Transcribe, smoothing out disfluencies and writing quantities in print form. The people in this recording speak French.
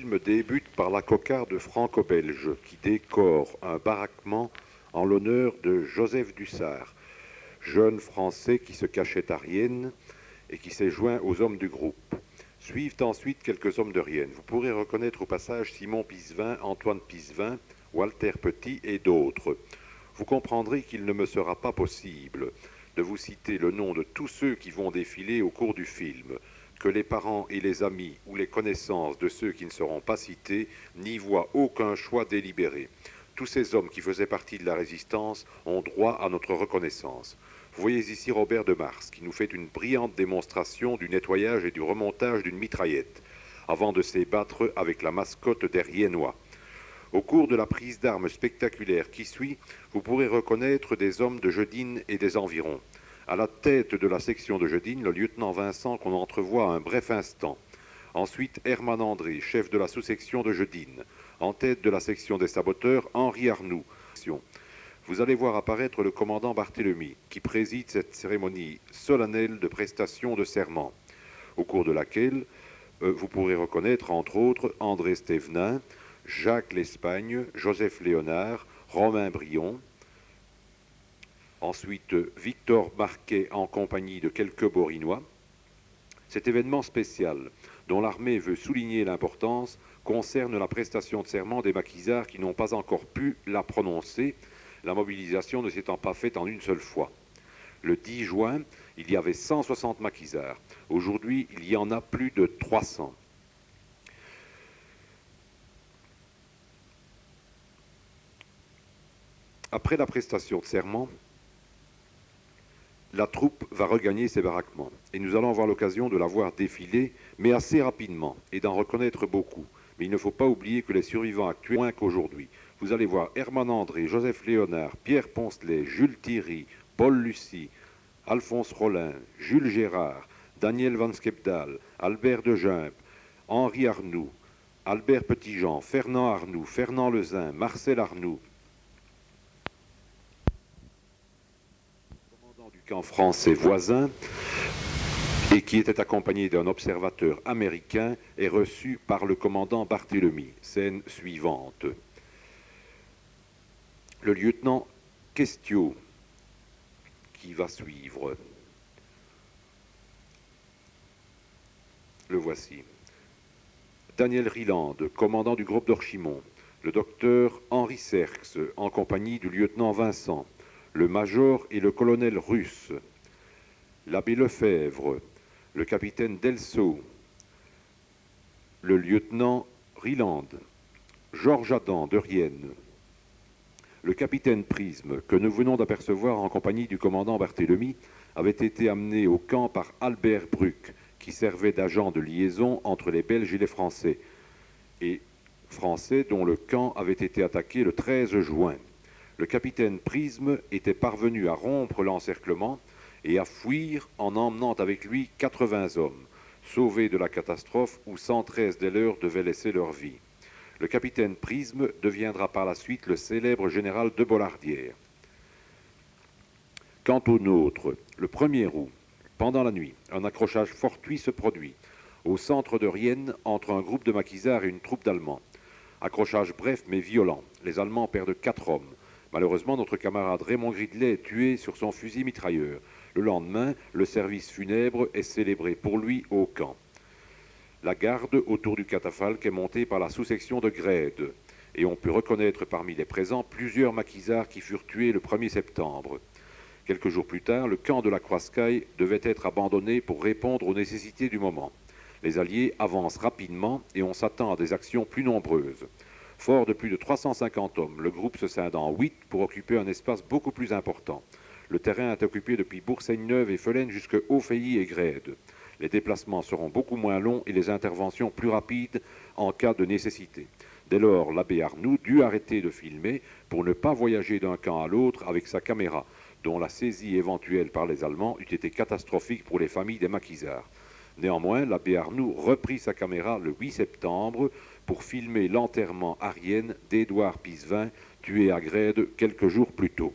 film débute par la cocarde franco-belge qui décore un baraquement en l'honneur de Joseph Dussart, jeune Français qui se cachait à Rienne et qui s'est joint aux hommes du groupe. Suivent ensuite quelques hommes de Rienne. Vous pourrez reconnaître au passage Simon Pisevin, Antoine Pisevin, Walter Petit et d'autres. Vous comprendrez qu'il ne me sera pas possible de vous citer le nom de tous ceux qui vont défiler au cours du film, que les parents et les amis ou les connaissances de ceux qui ne seront pas cités n'y voient aucun choix délibéré. Tous ces hommes qui faisaient partie de la résistance ont droit à notre reconnaissance. Vous voyez ici Robert de Mars, qui nous fait une brillante démonstration du nettoyage et du remontage d'une mitraillette, avant de s'ébattre avec la mascotte des Riennois. Au cours de la prise d'armes spectaculaire qui suit, vous pourrez reconnaître des hommes de Jeudine et des environs. À la tête de la section de Jeudine, le lieutenant Vincent qu'on entrevoit un bref instant. Ensuite, Herman André, chef de la sous-section de Jeudine. En tête de la section des saboteurs, Henri Arnoux. Vous allez voir apparaître le commandant Barthélemy, qui préside cette cérémonie solennelle de prestation de serment, au cours de laquelle vous pourrez reconnaître, entre autres, André Stévenin, Jacques L'Espagne, Joseph Léonard, Romain Brion. Ensuite, Victor Marquet en compagnie de quelques Borinois. Cet événement spécial, dont l'armée veut souligner l'importance, concerne la prestation de serment des maquisards qui n'ont pas encore pu la prononcer, la mobilisation ne s'étant pas faite en une seule fois. Le 10 juin, il y avait 160 maquisards. Aujourd'hui, il y en a plus de 300. Après la prestation de serment, la troupe va regagner ses baraquements et nous allons avoir l'occasion de la voir défiler, mais assez rapidement, et d'en reconnaître beaucoup. Mais il ne faut pas oublier que les survivants actuels, moins qu'aujourd'hui. Vous allez voir Herman André, Joseph Léonard, Pierre Poncelet, Jules Thierry, Paul Lucie, Alphonse Rollin, Jules Gérard, Daniel Van Skepdaal, Albert de Gimpe, Henri Arnoux, Albert Petitjean, Fernand Arnoux, Fernand Lezin, Marcel Arnoux, camp français voisin et qui était accompagné d'un observateur américain est reçu par le commandant Barthélemy. Scène suivante. Le lieutenant Questiot qui va suivre. Le voici. Daniel Rieland, commandant du groupe d'Orchimont. Le docteur Henri Serx en compagnie du lieutenant Vincent. Le major et le colonel russe, l'abbé Lefebvre, le capitaine Delceau, le lieutenant Rieland, Georges Adam de Rienne, le capitaine Prisme, que nous venons d'apercevoir en compagnie du commandant Barthélemy, avait été amené au camp par Albert Bruck, qui servait d'agent de liaison entre les Belges et les Français, dont le camp avait été attaqué le 13 juin. Le capitaine Prisme était parvenu à rompre l'encerclement et à fuir en emmenant avec lui 80 hommes, sauvés de la catastrophe où 113 des leurs devaient laisser leur vie. Le capitaine Prisme deviendra par la suite le célèbre général de Bollardière. Quant aux nôtres, le 1er août, pendant la nuit, un accrochage fortuit se produit au centre de Rienne entre un groupe de maquisards et une troupe d'Allemands. Accrochage bref mais violent. Les Allemands perdent 4 hommes. Malheureusement, notre camarade Raymond Gridley est tué sur son fusil mitrailleur. Le lendemain, le service funèbre est célébré pour lui au camp. La garde autour du catafalque est montée par la sous-section de Grède, et on peut reconnaître parmi les présents plusieurs maquisards qui furent tués le 1er septembre. Quelques jours plus tard, le camp de la Croiscaille devait être abandonné pour répondre aux nécessités du moment. Les Alliés avancent rapidement et on s'attend à des actions plus nombreuses. Fort de plus de 350 hommes, le groupe se scinde en 8 pour occuper un espace beaucoup plus important. Le terrain est occupé depuis Bourg-Seigneuve et Felaine jusqu'à Haut-Feilly et Grède. Les déplacements seront beaucoup moins longs et les interventions plus rapides en cas de nécessité. Dès lors, l'abbé Arnoux dut arrêter de filmer pour ne pas voyager d'un camp à l'autre avec sa caméra, dont la saisie éventuelle par les Allemands eût été catastrophique pour les familles des maquisards. Néanmoins, l'abbé Arnoux reprit sa caméra le 8 septembre pour filmer l'enterrement à Rienne d'Édouard Pisevin, tué à Grède quelques jours plus tôt.